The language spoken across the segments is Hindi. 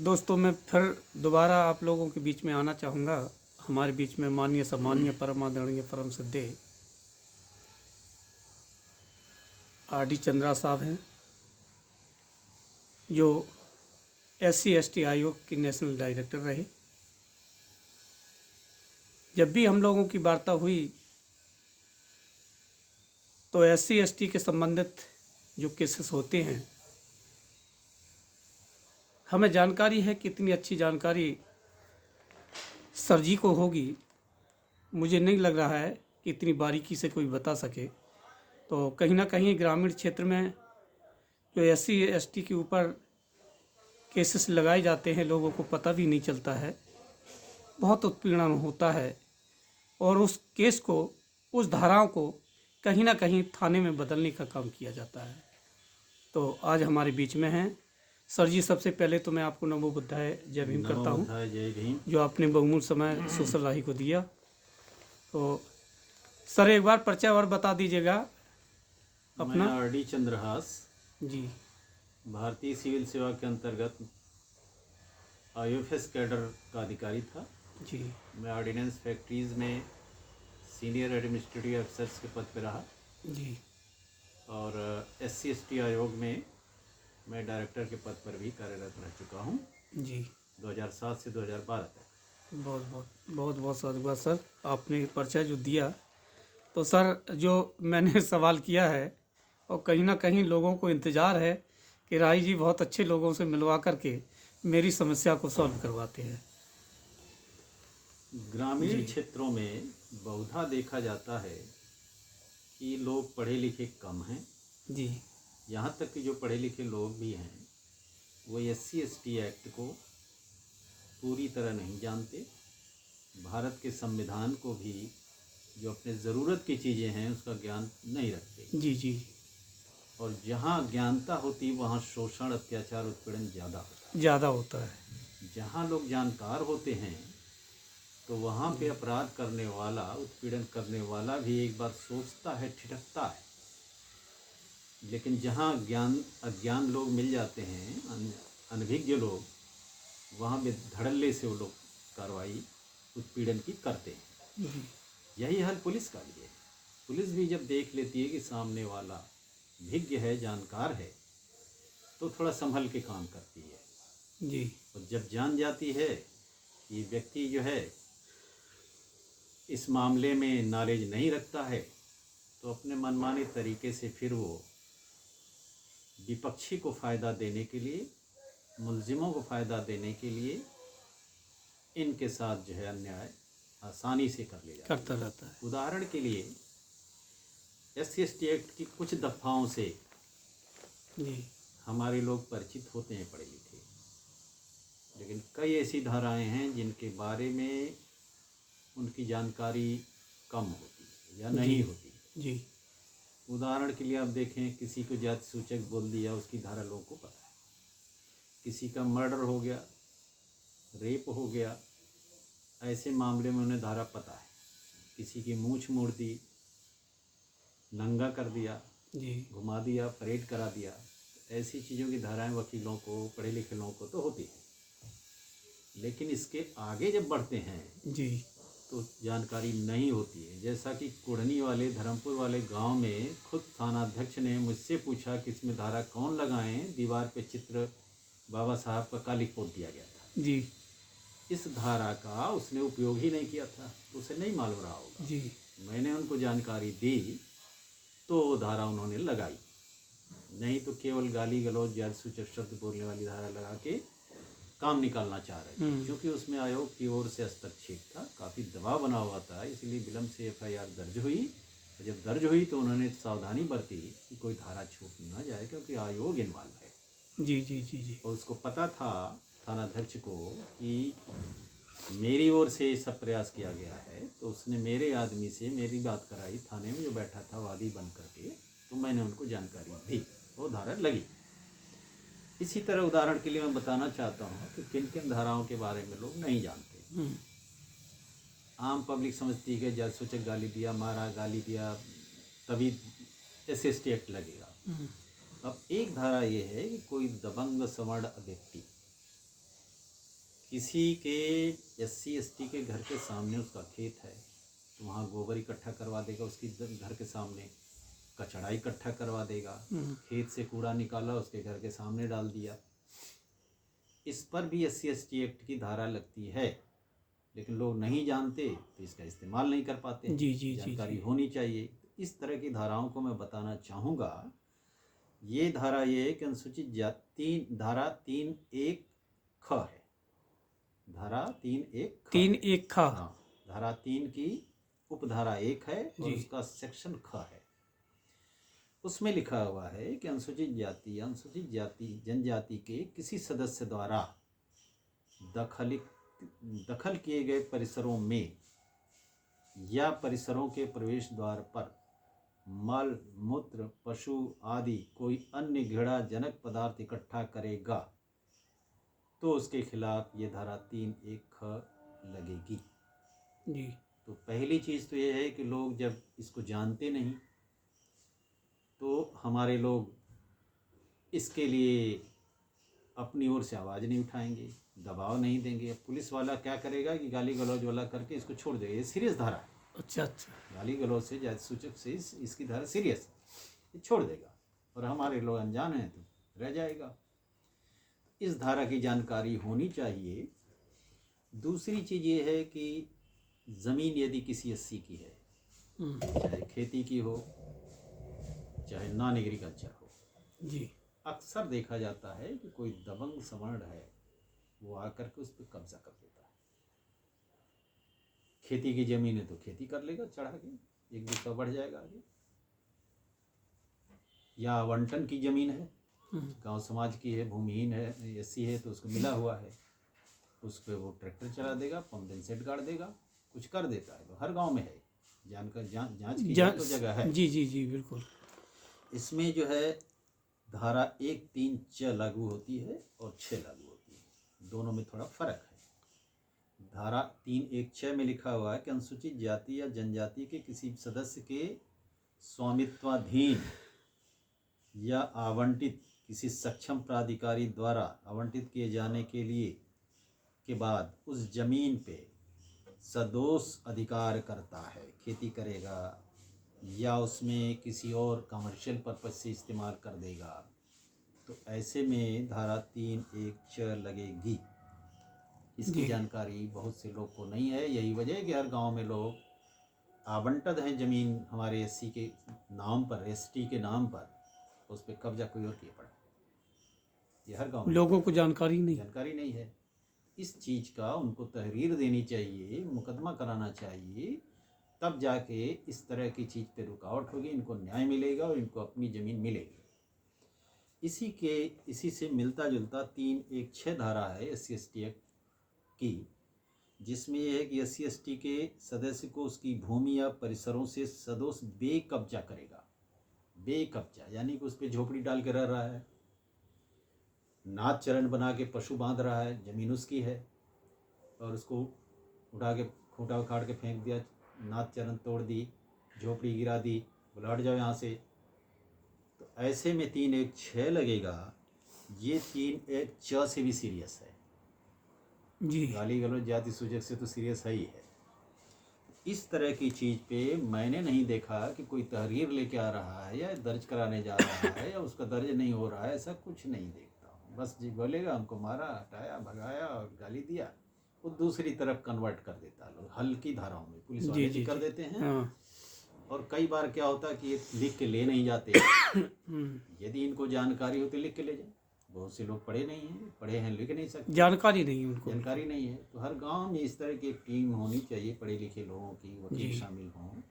दोस्तों, मैं फिर दोबारा आप लोगों के बीच में आना चाहूँगा। हमारे बीच में माननीय सम्माननीय परम आदरणीय परम श्रद्धेय आर डी चंद्रा साहब हैं, जो SC ST आयोग के नेशनल डायरेक्टर रहे। जब भी हम लोगों की वार्ता हुई तो SC ST के संबंधित जो केसेस होते हैं, हमें जानकारी है कि इतनी अच्छी जानकारी सर जी को होगी। मुझे नहीं लग रहा है कि इतनी बारीकी से कोई बता सके। तो कहीं ना कहीं ग्रामीण क्षेत्र में जो SC ST के ऊपर केसेस लगाए जाते हैं, लोगों को पता भी नहीं चलता है, बहुत उत्पीड़न होता है और उस केस को, उस धाराओं को कहीं ना कहीं थाने में बदलने का काम किया जाता है। तो आज हमारे बीच में हैं सर जी। सबसे पहले तो मैं आपको नमो बुद्धाय जय भीम करता हूँ, जय भीम। जो आपने बहुमूल्य समय सोशल राही को दिया। तो सर एक बार परिचय और बता दीजिएगा अपना। मैं RD चंद्रहास जी भारतीय सिविल सेवा के अंतर्गत IFS कैडर का अधिकारी था। जी मैं ऑर्डिनेंस फैक्ट्रीज में सीनियर एडमिनिस्ट्रेटिव अफसर्स के पद पर रहा जी और SC ST आयोग में मैं डायरेक्टर के पद पर भी कार्यरत रह चुका हूँ जी 2007 से 2012 तक। बहुत बहुत बहुत बहुत साधुवाद सर, आपने परिचय जो दिया। तो सर, जो मैंने सवाल किया है और कहीं ना कहीं लोगों को इंतज़ार है कि राय जी बहुत अच्छे लोगों से मिलवा करके मेरी समस्या को सॉल्व करवाते हैं। ग्रामीण क्षेत्रों में बहुधा देखा जाता है कि लोग पढ़े लिखे कम हैं। जी यहाँ तक कि जो पढ़े लिखे लोग भी हैं वो SC ST एक्ट को पूरी तरह नहीं जानते। भारत के संविधान को भी, जो अपने ज़रूरत की चीज़ें हैं, उसका ज्ञान नहीं रखते। जी जी और जहाँ ज्ञानता होती वहाँ शोषण, अत्याचार, उत्पीड़न ज़्यादा होता है। है। जहाँ लोग जानकार होते हैं तो वहाँ पे अपराध करने वाला, उत्पीड़न करने वाला भी एक बार सोचता है, ठिठकता है। लेकिन जहाँ अज्ञान लोग मिल जाते हैं, अनभिज्ञ लोग, वहाँ पे धड़ल्ले से वो लोग कार्रवाई उत्पीड़न की करते हैं। जी यही हाल पुलिस का भी है। पुलिस भी जब देख लेती है कि सामने वाला भिज्ञ है, जानकार है, तो थोड़ा संभल के काम करती है। जी और जब जान जाती है कि व्यक्ति जो है इस मामले में नॉलेज नहीं रखता है, तो अपने मनमाने तरीके से फिर वो विपक्षी को फ़ायदा देने के लिए, मुलजिमों को फ़ायदा देने के लिए इनके साथ जो है अन्याय आसानी से कर ले जाता करता रहता है। उदाहरण के लिए SC ST एक्ट की कुछ दफ़ाओं से जी हमारे लोग परिचित होते हैं, पढ़े लिखे, लेकिन कई ऐसी धाराएं हैं जिनके बारे में उनकी जानकारी कम होती है या नहीं होती। जी उदाहरण के लिए आप देखें, किसी को जाति सूचक बोल दिया, उसकी धारा लोगों को पता है। किसी का मर्डर हो गया, रेप हो गया, ऐसे मामले में उन्हें धारा पता है। किसी की मूंछ मोड़ दी, नंगा कर दिया, जी घुमा दिया, परेड करा दिया, ऐसी चीज़ों की धाराएं वकीलों को, पढ़े लिखे लोगों को तो होती है। लेकिन इसके आगे जब बढ़ते हैं जी तो जानकारी नहीं होती है। जैसा कि कुढ़नी वाले, धर्मपुर वाले गांव में खुद थानाध्यक्ष ने मुझसे पूछा कि इसमें धारा कौन लगाएं, दीवार पे चित्र बाबा साहब का का लिख पोत दिया गया था। जी इस धारा का उसने उपयोग ही नहीं किया था, उसे नहीं मालूम रहा होगा। जी मैंने उनको जानकारी दी तो वो धारा उन्होंने लगाई, नहीं तो केवल गाली गलौज, जाति सूचक शब्द बोलने वाली धारा लगा के काम निकालना चाह रहे थे। क्योंकि उसमें आयोग की ओर से हस्तक्षेप था, काफ़ी दबाव बना हुआ था, इसलिए विलम्ब से FIR दर्ज हुई। और जब दर्ज हुई तो उन्होंने सावधानी बरती कि कोई धारा छूट ना जाए, क्योंकि आयोग इन्वॉल्व है। जी जी जी जी और उसको पता था, थानाध्यक्ष को, कि मेरी ओर से सब प्रयास किया गया है, तो उसने मेरे आदमी से मेरी बात कराई, थाने में जो बैठा था वादी बन करके, तो मैंने उनको जानकारी दी, वो धारा लगी। इसी तरह उदाहरण के लिए मैं बताना चाहता हूँ कि किन किन धाराओं के बारे में लोग नहीं जानते। आम पब्लिक समझती है कि जाति सूचक गाली दिया, मारा, गाली दिया, तभी SC ST एक्ट लगेगा। अब एक धारा ये है कि कोई दबंग सवर्ण व्यक्ति किसी के SC ST के घर के सामने उसका खेत है तो वहाँ गोबर इकट्ठा करवा देगा, उसकी घर के सामने कचड़ा इकट्ठा करवा देगा, खेत से कूड़ा निकाला उसके घर के सामने डाल दिया। इस पर भी SC ST एक्ट की धारा लगती है, लेकिन लोग नहीं जानते तो इसका इस्तेमाल नहीं कर पाते। जी जी जी जानकारी जी। होनी चाहिए। इस तरह की धाराओं को मैं बताना चाहूँगा। ये धारा ये है कि अनुसूचित जाति धारा 3(1) ख है। धारा 3(1) ख 3(1) खा। हाँ, धारा 3 की उपधारा 1 है और जी। उसका सेक्शन ख है। उसमें लिखा हुआ है कि अनुसूचित जाति जनजाति के किसी सदस्य द्वारा दखल किए गए परिसरों में या परिसरों के प्रवेश द्वार पर मल मूत्र पशु आदि कोई अन्य घृणाजनक पदार्थ इकट्ठा करेगा तो उसके खिलाफ ये धारा 3(1) ख लगेगी। जी तो पहली चीज़ तो ये है कि लोग जब इसको जानते नहीं तो हमारे लोग इसके लिए अपनी ओर से आवाज़ नहीं उठाएंगे, दबाव नहीं देंगे। अब पुलिस वाला क्या करेगा कि गाली गलौज वाला करके इसको छोड़ देगा। ये सीरियस धारा है। अच्छा अच्छा। गाली गलौज से जाति सूचक से इसकी धारा सीरियस है, ये छोड़ देगा और हमारे लोग अनजान हैं तो रह जाएगा। इस धारा की जानकारी होनी चाहिए। दूसरी चीज़ ये है कि ज़मीन यदि किसी SC की है, चाहे खेती की हो चाहे नॉन एग्रीकल्चर हो, जी अक्सर देखा जाता है कि कोई दबंग सवर्ण है वो आकर के उस पर कब्जा कर देता है। खेती की जमीन है तो खेती कर लेगा चढ़ा के, एक दूसरा बढ़ जाएगा आगे। या आवंटन की जमीन है, गांव समाज की है, भूमिहीन है, SC है तो उसको मिला हुआ है, उस पर वो ट्रैक्टर चला देगा, पंपिंग सेट गाड़ देगा, कुछ कर देता है। तो हर गांव में है, जानकर जांच की जाए तो जगह है। जी जी जी बिल्कुल। इसमें जो है धारा 1, 3, 6 लागू होती है और 6 लागू होती है, दोनों में थोड़ा फर्क है। धारा 3(1)(6) में लिखा हुआ है कि अनुसूचित जाति या जनजाति के किसी सदस्य के स्वामित्वाधीन या आवंटित किसी सक्षम प्राधिकारी द्वारा आवंटित किए जाने के लिए के बाद उस जमीन पे सदोष अधिकार करता है, खेती करेगा या उसमें किसी और कमर्शियल पर्पज से इस्तेमाल कर देगा तो ऐसे में धारा 3(1)(6) लगेगी। इसकी जानकारी बहुत से लोग को नहीं है। यही वजह है कि हर गांव में लोग आवंटित हैं ज़मीन हमारे SC के नाम पर, ST के नाम पर, उस पर कब्जा कोई और किए पड़ा। ये हर गांव में लोगों को जानकारी नहीं है। इस चीज़ का उनको तहरीर देनी चाहिए, मुकदमा कराना चाहिए, तब जाके इस तरह की चीज़ पे रुकावट होगी, इनको न्याय मिलेगा और इनको अपनी ज़मीन मिलेगी। इसी से मिलता जुलता 3(1)(6) धारा है SC ST एक्ट की, जिसमें यह है कि SC ST के सदस्य को उसकी भूमि या परिसरों से सदोष बेकब्जा करेगा। बेकब्जा यानी कि उस पर झोपड़ी डाल के रह रहा है, नाद चरण बना के पशु बांध रहा है, ज़मीन उसकी है और उसको उठा के खूंटा उखाड़ के फेंक दिया, नाद चरण तोड़ दी, झोपड़ी गिरा दी, बोला हट जाओ यहाँ से, तो ऐसे में 3(1)(6) लगेगा। ये 3(1)(6) से भी सीरियस है जी। गाली गलौज जाति सूचक से तो सीरियस है ही है। इस तरह की चीज़ पे मैंने नहीं देखा कि कोई तहरीर लेके आ रहा है या दर्ज कराने जा रहा है या उसका दर्ज नहीं हो रहा है, ऐसा कुछ नहीं देखता हूँ। बस जी बोलेगा हमको मारा, हटाया, भगाया और गाली दिया, वो दूसरी तरफ कन्वर्ट कर देता है लोग, हल्की धाराओं में पुलिस वाले भी कर देते हैं। हाँ। और कई बार क्या होता है कि ये लिख के ले नहीं जाते। यदि इनको जानकारी हो तो लिख के ले जाए। बहुत से लोग पढ़े नहीं हैं, पढ़े हैं लिख नहीं सकते, जानकारी नहीं उनको, जानकारी नहीं है। तो हर गांव में इस तरह की एक टीम होनी चाहिए, पढ़े लिखे लोगों की, वकील शामिल हों,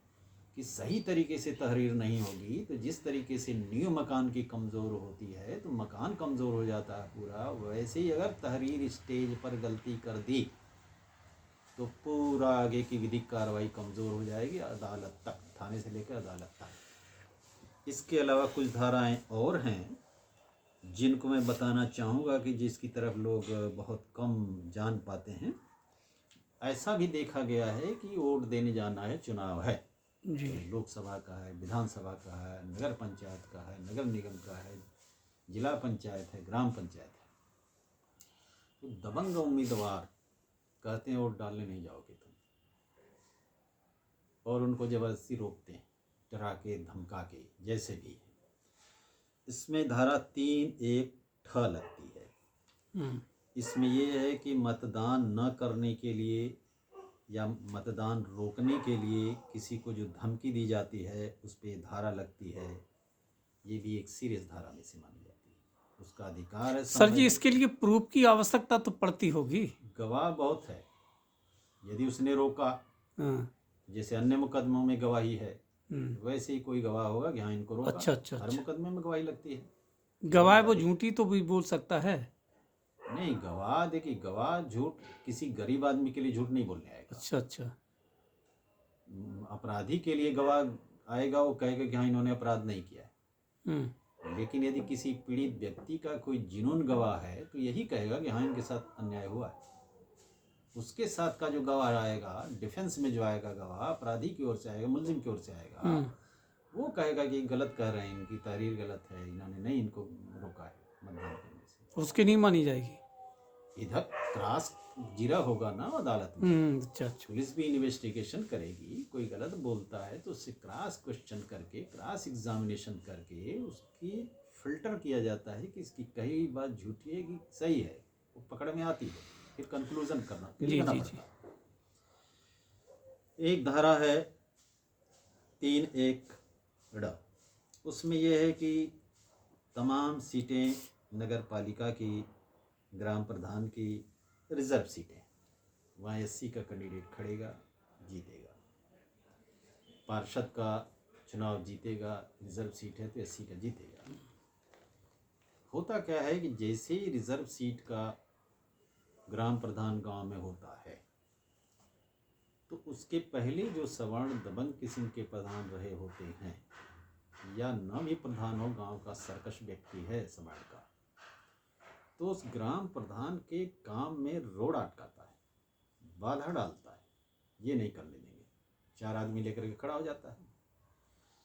कि सही तरीके से तहरीर नहीं होगी तो जिस तरीके से नींव मकान की कमज़ोर होती है तो मकान कमज़ोर हो जाता है पूरा, वैसे ही अगर तहरीर स्टेज पर गलती कर दी तो पूरा आगे की विधिक कार्रवाई कमज़ोर हो जाएगी, अदालत तक, थाने से लेकर अदालत तक। इसके अलावा कुछ धाराएं और हैं जिनको मैं बताना चाहूँगा कि जिसकी तरफ लोग बहुत कम जान पाते हैं। ऐसा भी देखा गया है कि वोट देने जाना है, चुनाव है, लोकसभा का है, विधानसभा का है, नगर पंचायत का है, नगर निगम का है, जिला पंचायत है, ग्राम पंचायत है, तो दबंग उम्मीदवार कहते हैं वोट डालने नहीं जाओगे तुम, और उनको ज़बरदस्ती रोकते हैं, डरा के धमका के, जैसे भी है। इसमें धारा 3(1)(ठ) लगती है। इसमें ये है कि मतदान न करने के लिए या मतदान रोकने के लिए किसी को जो धमकी दी जाती है उस पर धारा लगती है। ये भी एक सीरियस धारा में से मानी जाती है। उसका अधिकार है सर जी, इसके लिए प्रूफ की आवश्यकता तो पड़ती होगी। गवाह बहुत है। यदि उसने रोका, हाँ। जैसे अन्य मुकदमों में गवाही है, वैसे ही कोई गवाह होगा कि हाँ इनको रोका। अच्छा। हर मुकदमे में गवाही लगती है। गवाह वो झूठी तो भी बोल सकता है। नहीं, गवाह देखिए, गवाह झूठ किसी गरीब आदमी के लिए झूठ नहीं बोलने आएगा। अच्छा। अपराधी के लिए गवाह आएगा, वो कहेगा कि हाँ इन्होंने अपराध नहीं किया है। लेकिन यदि किसी पीड़ित व्यक्ति का कोई जिनून गवाह है तो यही कहेगा कि हाँ इनके साथ अन्याय हुआ है। उसके साथ का जो गवाह आएगा, डिफेंस में जो आएगा गवाह, अपराधी की ओर से आएगा, मुलजिम की ओर से आएगा, वो कहेगा कि गलत कह रहे हैं, इनकी तहरीर गलत है, इन्होंने नहीं इनको रोका है मतदान करने से। उसकी नहीं मानी जाएगी। इधर क्रॉस जिरा होगा ना अदालत में। अच्छा। पुलिस भी इन्वेस्टिगेशन करेगी, कोई गलत बोलता है तो उससे क्रॉस क्वेश्चन करके, क्रॉस एग्जामिनेशन करके उसकी फिल्टर किया जाता है कि इसकी कही बात झूठी है कि सही है, वो पकड़ में आती है, फिर कंक्लूजन करना लिखना पड़ता है। एक धारा है 3(1)(ड), उसमें यह है कि तमाम सीटें नगर पालिका की, ग्राम प्रधान की रिजर्व सीटें, वहाँ SC का कैंडिडेट खड़ेगा, जीतेगा। पार्षद का चुनाव जीतेगा, रिजर्व सीट है तो SC का जीतेगा। होता क्या है कि जैसे ही रिजर्व सीट का ग्राम प्रधान गांव में होता है तो उसके पहले जो सवर्ण दबंग किस्म के प्रधान रहे होते हैं, या न भी प्रधान हो, गांव का सरकश व्यक्ति है समाज का, तो उस ग्राम प्रधान के काम में रोड अटकाता है, बाधा डालता है, ये नहीं करने देंगे, 4 आदमी लेकर के खड़ा हो जाता है।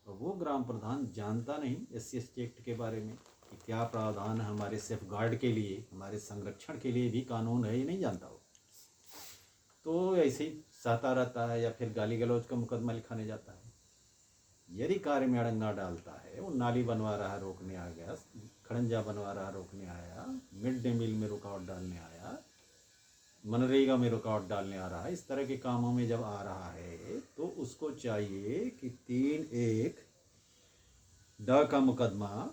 और वो ग्राम प्रधान जानता नहीं SC/ST एक्ट के बारे में कि क्या प्रावधान है हमारे सेफ गार्ड के लिए, हमारे संरक्षण के लिए भी कानून है, ये नहीं जानता हो। तो ऐसे ही सहता रहता है या फिर गाली गलौज का मुकदमा लिखाने जाता है। यदि कार्य में अड़ंगा डालता है, वो नाली बनवा रहा रोकने आ गया, खड़ंजा बनवा रहा रोकने आया, मिड डे मील में रुकावट डालने आया, मनरेगा में रुकावट डालने आ रहा है, इस तरह के कामों में जब आ रहा है तो उसको चाहिए कि 3(1)(ड) का मुकदमा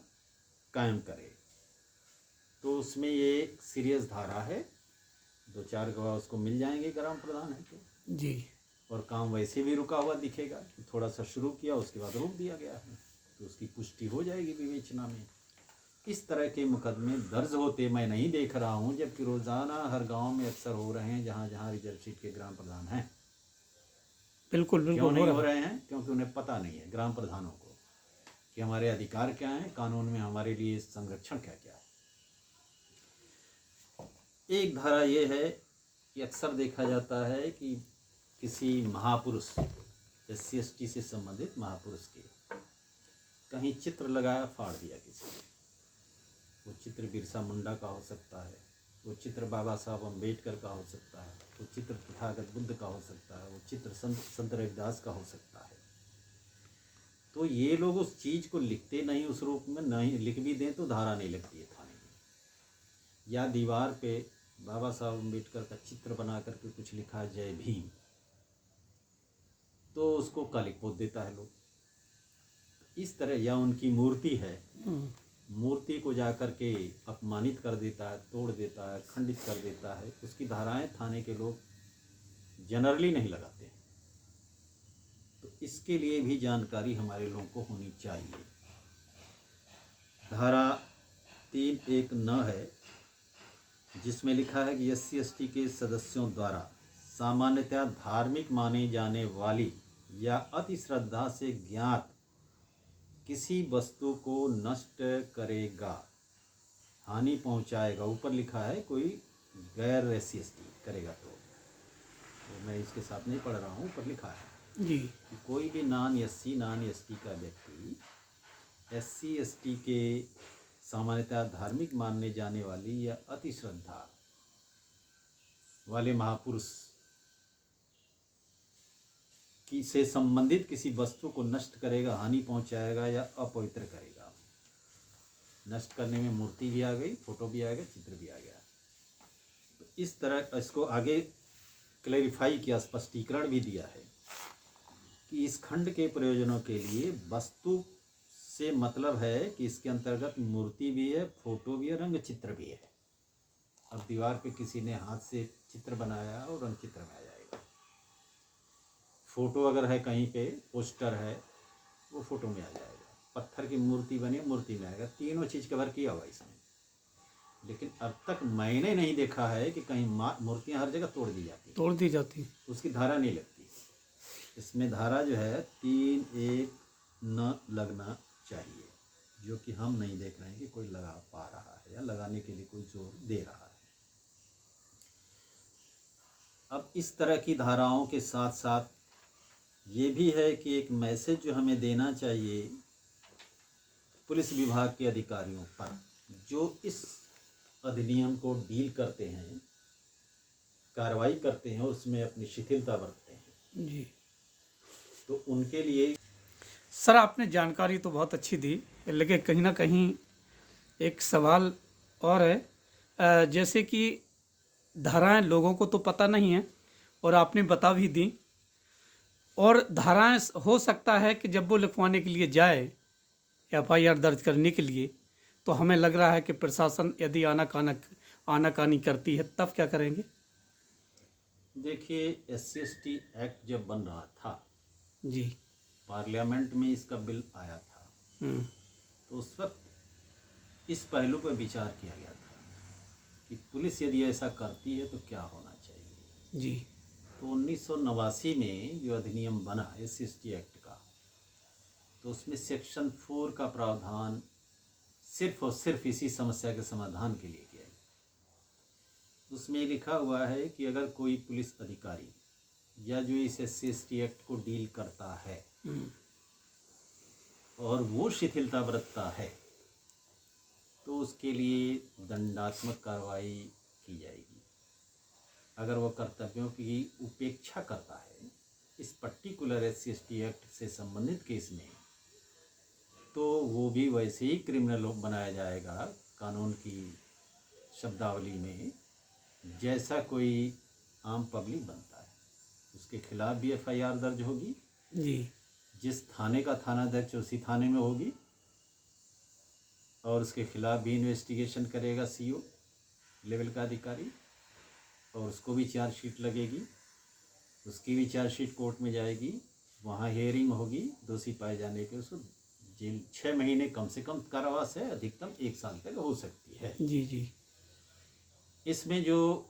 कायम करे। तो उसमें ये सीरियस धारा है, 2-4 गवाह उसको मिल जाएंगे ग्राम प्रधान है तो जी। और काम वैसे भी रुका हुआ दिखेगा कि थोड़ा सा शुरू किया उसके बाद रोक दिया गया है, तो उसकी पुष्टि हो जाएगी विवेचना में। इस तरह के मुकदमे दर्ज होते मैं नहीं देख रहा हूँ, जबकि रोज़ाना हर गांव में अक्सर हो रहे हैं जहाँ जहाँ रिजर्व सीट के ग्राम प्रधान हैं। बिल्कुल क्यों नहीं हो रहे हैं? क्योंकि उन्हें पता नहीं है ग्राम प्रधानों को कि हमारे अधिकार क्या हैं, कानून में हमारे लिए संरक्षण क्या क्या है। एक धारा ये है कि अक्सर देखा जाता है कि किसी महापुरुष, SC/ST से संबंधित महापुरुष के कहीं चित्र लगाया, फाड़ दिया किसी ने। वो चित्र बिरसा मुंडा का हो सकता है, वो चित्र बाबा साहब अम्बेडकर का हो सकता है, वो चित्र तथागत बुद्ध का हो सकता है, वो चित्र संत रविदास का हो सकता है। तो ये लोग उस चीज़ को लिखते नहीं, उस रूप में नहीं लिख भी दें तो धारा नहीं लगती है थाने में। या दीवार पे बाबा साहब अम्बेडकर का चित्र बना करके कुछ लिखा जय भीम, तो उसको कालिक पोत देता है लोग। इस तरह, या उनकी मूर्ति है, मूर्ति को जाकर के अपमानित कर देता है, तोड़ देता है, खंडित कर देता है, उसकी धाराएं थाने के लोग जनरली नहीं लगाते। तो इसके लिए भी जानकारी हमारे लोगों को होनी चाहिए। धारा 3(1)(9) है जिसमें लिखा है कि SC/ST के सदस्यों द्वारा सामान्यतः धार्मिक माने जाने वाली या अति श्रद्धा से ज्ञात किसी वस्तु को नष्ट करेगा, हानि पहुंचाएगा। ऊपर लिखा है कोई गैर SC/ST करेगा तो मैं इसके साथ नहीं पढ़ रहा हूँ, ऊपर लिखा है जी कि कोई भी नॉन SC का व्यक्ति SC/ST के सामान्यतः धार्मिक मानने जाने वाली या अति श्रद्धा वाले महापुरुष की से संबंधित किसी वस्तु को नष्ट करेगा, हानि पहुंचाएगा या अपवित्र करेगा। नष्ट करने में मूर्ति भी आ गई, फोटो भी आ गया, चित्र भी आ गया। तो इस तरह इसको आगे क्लैरिफाई किया, स्पष्टीकरण भी दिया है कि इस खंड के प्रयोजनों के लिए वस्तु से मतलब है कि इसके अंतर्गत मूर्ति भी है, फोटो भी है, रंग चित्र भी है। अब दीवार पे किसी ने हाथ से चित्र बनाया और रंग चित्र में आ जाएगा। फोटो अगर है कहीं पे, पोस्टर है, वो फोटो में आ जाएगा। पत्थर की मूर्ति बनी, मूर्ति में आएगा। तीनों चीज़ कवर किया हुआ इसमें। लेकिन अब तक मैंने नहीं देखा है कि कहीं मूर्तियाँ हर जगह तोड़ दी जाती, उसकी धारा नहीं लगती। इसमें धारा जो है 3(1) न लगना चाहिए, जो कि हम नहीं देख रहे हैं कि कोई लगा पा रहा है या लगाने के लिए कोई जोर दे रहा है। अब इस तरह की धाराओं के साथ साथ ये भी है कि एक मैसेज जो हमें देना चाहिए पुलिस विभाग के अधिकारियों पर, जो इस अधिनियम को डील करते हैं, कार्रवाई करते हैं, उसमें अपनी शिथिलता बरतते हैं जी। तो उनके लिए। सर, आपने जानकारी तो बहुत अच्छी दी, लेकिन कहीं ना कहीं एक सवाल और है। जैसे कि धाराएं लोगों को तो पता नहीं है और आपने बता भी दी, और धाराएं हो सकता है कि जब वो लिखवाने के लिए जाए एफआईआर दर्ज करने के लिए, तो हमें लग रहा है कि प्रशासन यदि आनाकानी करती है तब क्या करेंगे? देखिए, SC/ST एक्ट जब बन रहा था जी। पार्लियामेंट में इसका बिल आया था, तो उस वक्त इस पहलू पर विचार किया गया था कि पुलिस यदि ऐसा करती है तो क्या होना चाहिए। जी। तो 1989 में जो अधिनियम बना SC/ST एक्ट का, तो उसमें सेक्शन 4 का प्रावधान सिर्फ और सिर्फ इसी समस्या के समाधान के लिए किया गया। उसमें लिखा हुआ है कि अगर कोई पुलिस अधिकारी या जो इस SC/ST एक्ट को डील करता है और वो शिथिलता बरतता है, तो उसके लिए दंडात्मक कार्रवाई की जाएगी। अगर वो कर्तव्यों की उपेक्षा करता है इस पर्टिकुलर SC/ST एक्ट से संबंधित केस में, तो वो भी वैसे ही क्रिमिनल बनाया जाएगा कानून की शब्दावली में, जैसा कोई आम पब्लिक बनता है। उसके खिलाफ भी FIR दर्ज होगी जी। जिस थाने का थानाध्यक्ष उसी थाने में होगी, और उसके खिलाफ भी इन्वेस्टिगेशन करेगा CO लेवल का अधिकारी, और उसको भी चार्जशीट लगेगी, उसकी भी चार्जशीट कोर्ट में जाएगी, वहाँ हियरिंग होगी, दोषी पाए जाने के उसको जेल 6 महीने कम से कम कारावास है, अधिकतम 1 साल तक हो सकती है। जी। जी। इसमें जो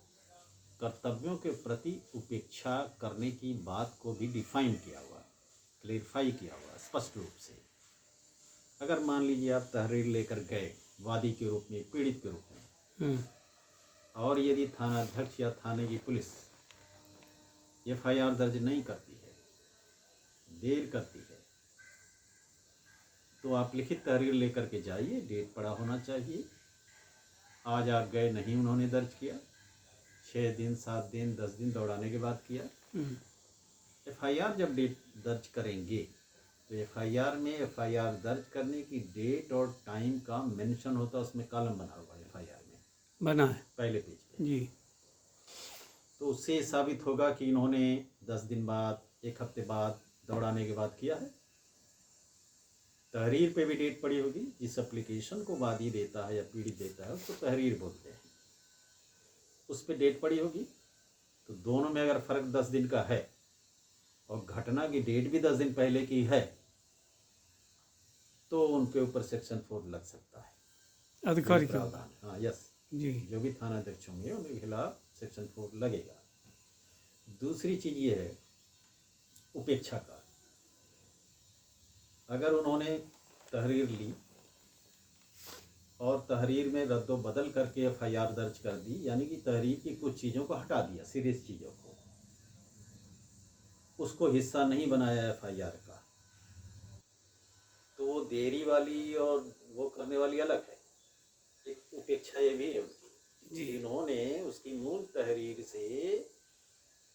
कर्तव्यों के प्रति उपेक्षा करने की बात को भी डिफाइन किया हुआ, क्लेरिफाई किया हुआ स्पष्ट रूप से। अगर मान लीजिए आप तहरीर लेकर गए वादी के रूप में, पीड़ित के रूप में, और यदि थानाध्यक्ष या थाने की पुलिस FIR दर्ज नहीं करती है, देर करती है, तो आप लिखित तहरीर लेकर के जाइए, डेट पड़ा होना चाहिए। आज आप गए, नहीं उन्होंने दर्ज किया, 6 दिन 7 दिन 10 दिन दौड़ाने के बाद किया। FIR जब डेट दर्ज करेंगे तो FIR में FIR दर्ज करने की डेट और टाइम का मेंशन होता है, उसमें कॉलम बना हुआ है FIR में, बना है पहले पेज पे। जी। तो उससे साबित होगा कि इन्होंने 10 दिन बाद, 1 हफ्ते बाद दौड़ाने के बाद किया है। तहरीर पे भी डेट पड़ी होगी, जिस एप्लीकेशन को वादी देता है या पीड़ित देता है उसको तहरीर बोलते हैं, उस पर डेट पड़ी होगी। तो दोनों में अगर फर्क 10 दिन का है और घटना की डेट भी 10 दिन पहले की है, तो उनके ऊपर सेक्शन 4 लग सकता है अधिकारी के प्रावधान। हाँ, यस जी। जो भी थानाध्यक्ष होंगे उनके खिलाफ सेक्शन 4 लगेगा। दूसरी चीज ये है उपेक्षा का। अगर उन्होंने तहरीर ली और तहरीर में रद्दो बदल करके FIR दर्ज कर दी, यानी कि तहरीर की कुछ चीज़ों को हटा दिया, सीरियस चीज़ों को, उसको हिस्सा नहीं बनाया FIR का, तो वो देरी वाली और वो करने वाली अलग है। एक उपेक्षा ये भी है उनकी। जी। इन्होंने उसकी मूल तहरीर से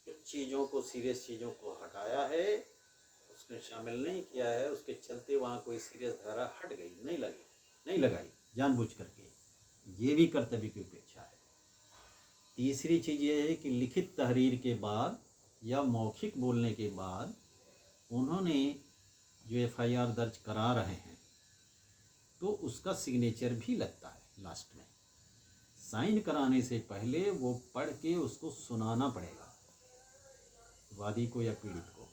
कुछ चीज़ों को, सीरियस चीज़ों को हटाया है, उसने शामिल नहीं किया है। उसके चलते वहाँ कोई सीरियस धारा हट गई, नहीं लगाई जानबूझ करके। ये भी कर्तव्य की उपेक्षा है। तीसरी चीज़ ये है कि लिखित तहरीर के बाद या मौखिक बोलने के बाद उन्होंने जो एफआईआर दर्ज करा रहे हैं तो उसका सिग्नेचर भी लगता है लास्ट में। साइन कराने से पहले वो पढ़ के उसको सुनाना पड़ेगा वादी को या पीड़ित को।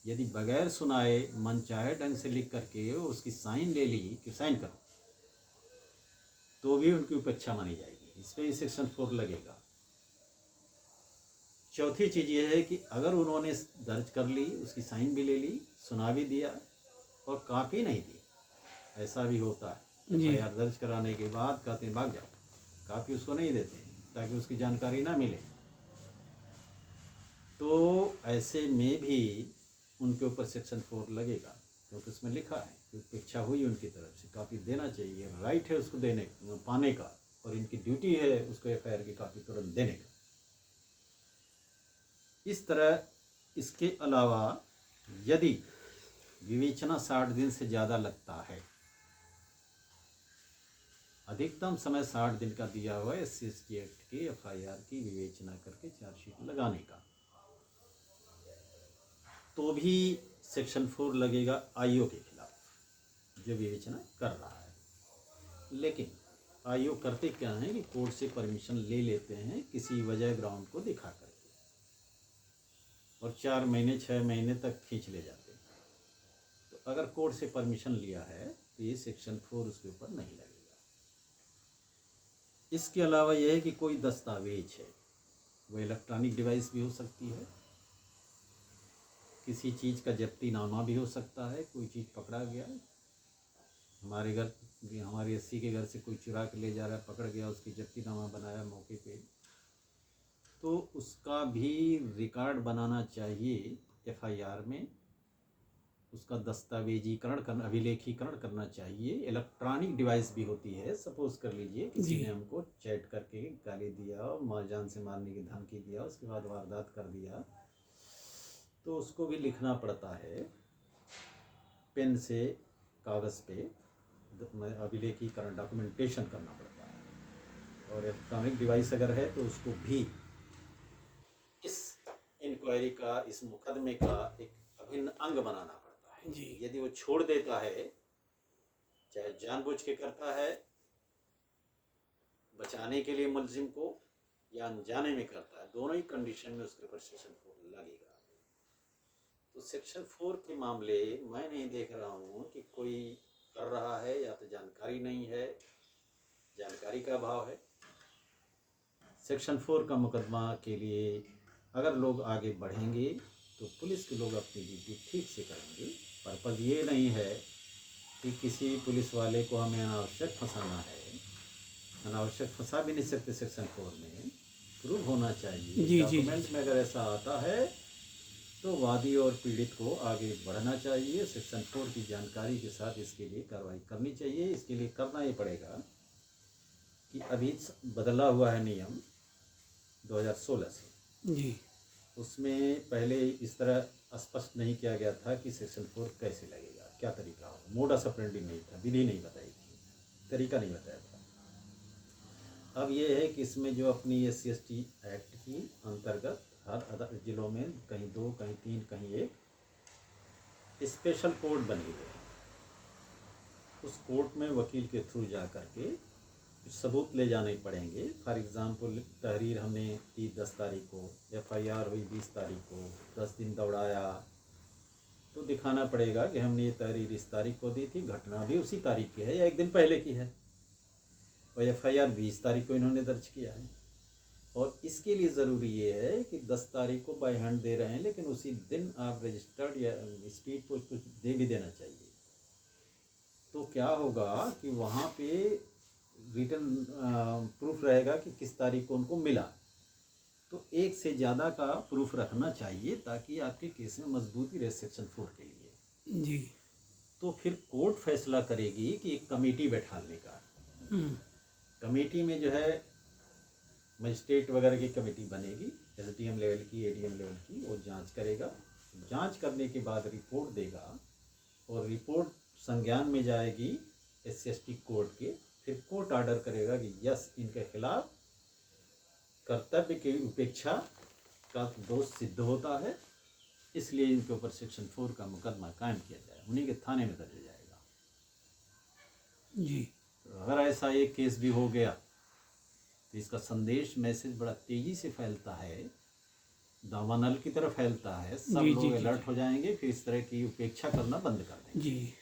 यदि बगैर सुनाए मन चाहे ढंग से लिख करके उसकी साइन ले ली कि साइन करो, तो भी उनकी उपेक्षा मानी जाएगी। इस पर सेक्शन 4 लगेगा। चौथी चीज़ ये है कि अगर उन्होंने दर्ज कर ली, उसकी साइन भी ले ली, सुना भी दिया और कापी नहीं दी, ऐसा भी होता है। जी। एफआईआर दर्ज कराने के बाद कहते हैं भाग जाओ, कापी उसको नहीं देते ताकि उसकी जानकारी ना मिले। तो ऐसे में भी उनके ऊपर सेक्शन 4 लगेगा, क्योंकि उसमें लिखा है कि उपेक्षा हुई उनकी तरफ से, कापी देना चाहिए, राइट है उसको देने पाने का, और इनकी ड्यूटी है उसको एफआईआर की कापी तुरंत देने का। इस तरह इसके अलावा यदि विवेचना 60 दिन से ज़्यादा लगता है, अधिकतम समय 60 दिन का दिया हुआ है SC/ST एक्ट के एफआईआर की विवेचना करके चार्जशीट लगाने का, तो भी सेक्शन 4 लगेगा आईओ के खिलाफ जो विवेचना कर रहा है। लेकिन आईओ करते क्या है कि कोर्ट से परमिशन ले लेते हैं किसी वजह ग्राउंड को दिखा करके, और 4 महीने 6 महीने तक खींच ले जाते हैं। तो अगर कोर्ट से परमिशन लिया है तो ये सेक्शन 4 उसके ऊपर नहीं लगेगा। इसके अलावा यह है कि कोई दस्तावेज है, वो इलेक्ट्रॉनिक डिवाइस भी हो सकती है, किसी चीज़ का जब्तीनामा भी हो सकता है। कोई चीज़ पकड़ा गया, हमारे एससी के घर से कोई चुरा के ले जा रहा है, पकड़ गया, उसकी जब्तीनामा बनाया मौके पे, तो उसका भी रिकॉर्ड बनाना चाहिए एफआईआर में। उसका दस्तावेजीकरण करना, अभिलेखीकरण करना चाहिए। इलेक्ट्रॉनिक डिवाइस भी होती है। सपोज कर लीजिए किसी ने हमको चैट करके गाली दिया, मार जान से मारने की धमकी दिया, उसके बाद वारदात कर दिया, तो उसको भी लिखना पड़ता है पेन से कागज़ पे, अभिलेखीकरण डॉक्यूमेंटेशन करना पड़ता है। और इलेक्ट्रॉनिक डिवाइस अगर है तो उसको भी इस इंक्वायरी का, इस मुकदमे का एक अभिन्न अंग बनाना पड़ता है। जी। यदि वो छोड़ देता है, चाहे जानबूझ के करता है बचाने के लिए मुलजिम को, या अनजाने में करता है, दोनों ही कंडीशन में उसके ऊपर सेक्शन 4 लगेगा। तो सेक्शन 4 के मामले मैं नहीं देख रहा हूँ कि कोई कर रहा है, या तो जानकारी नहीं है, जानकारी का अभाव है। सेक्शन 4 का मुकदमा के लिए अगर लोग आगे बढ़ेंगे तो पुलिस के लोग अपनी ड्यूटी ठीक से करेंगे। पर्पज़ ये नहीं है कि किसी पुलिस वाले को हमें अनावश्यक फंसाना है। अनावश्यक फंसा भी नहीं सकते। सेक्शन 4 में प्रूफ होना चाहिए। डॉक्यूमेंट में अगर ऐसा आता है तो वादी और पीड़ित को आगे बढ़ना चाहिए। सेक्शन 4 की जानकारी के साथ इसके लिए कार्रवाई करनी चाहिए। इसके लिए करना ये पड़ेगा कि अभी बदला हुआ है नियम 2016 से जी। उसमें पहले इस तरह स्पष्ट नहीं किया गया था कि सेक्शन 4 कैसे लगेगा, क्या तरीका हो। मोडस ऑपरेंडी नहीं था, विधि नहीं बताई थी, तरीका नहीं बताया था। अब ये है कि इसमें जो अपनी SC/ST एक्ट की अंतर्गत हर जिलों में कहीं 2, कहीं 3, कहीं 1 स्पेशल कोर्ट बनी हुई है। उस कोर्ट में वकील के थ्रू जा करके सबूत ले जाने पड़ेंगे। फॉर एग्ज़ाम्पल तहरीर हमने 10 तारीख को, एफआईआर हुई 20 तारीख को, 10 दिन दौड़ाया, तो दिखाना पड़ेगा कि हमने ये तहरीर इस तारीख को दी थी, घटना भी उसी तारीख की है या एक दिन पहले की है, और एफआईआर 20 तारीख को इन्होंने दर्ज किया है। और इसके लिए ज़रूरी ये है कि 10 तारीख को बाय हैंड दे रहे हैं, लेकिन उसी दिन आप रजिस्टर्ड या स्पीड पोस्ट कुछ दे भी देना चाहिए। तो क्या होगा कि वहाँ पे रिटर्न प्रूफ रहेगा कि किस तारीख को उनको मिला। तो एक से ज़्यादा का प्रूफ रखना चाहिए ताकि आपके केस में मजबूती रहे सेक्शन 4 के लिए। जी। तो फिर कोर्ट फैसला करेगी कि एक कमेटी बैठाने का। कमेटी में जो है मजिस्ट्रेट वगैरह की कमेटी बनेगी, एसडीएम लेवल की, एडीएम लेवल की, वो जांच करेगा। जांच करने के बाद रिपोर्ट देगा और रिपोर्ट संज्ञान में जाएगी SC/ST कोर्ट के। फिर कोर्ट ऑर्डर करेगा कि यस, इनके खिलाफ कर्तव्य की उपेक्षा का दोष सिद्ध होता है, इसलिए इनके ऊपर सेक्शन 4 का मुकदमा कायम किया जाए, उन्हीं के थाने में दर्ज जाएगा। जी। तो अगर ऐसा एक केस भी हो गया तो इसका संदेश, मैसेज बड़ा तेजी से फैलता है, दावानल की तरफ फैलता है। सब जी, लोग जी, जी, अलर्ट हो जाएंगे, फिर इस तरह की उपेक्षा करना बंद कर देंगे। जी।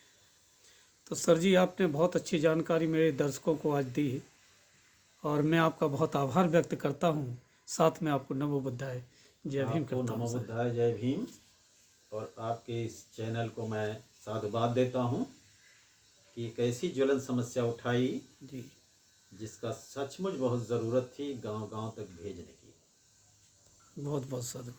तो सर जी, आपने बहुत अच्छी जानकारी मेरे दर्शकों को आज दी और मैं आपका बहुत आभार व्यक्त करता हूँ। साथ में आपको नमो बुद्धाय, जय भीम आपको करता हूँ नमो सर। बुद्धाय, जय भीम। और आपके इस चैनल को मैं साधुवाद देता हूँ कि एक ऐसी ज्वलन समस्या उठाई जी। जिसका सचमुच बहुत ज़रूरत थी गांव-गांव तक भेजने की। बहुत बहुत साधुवाद।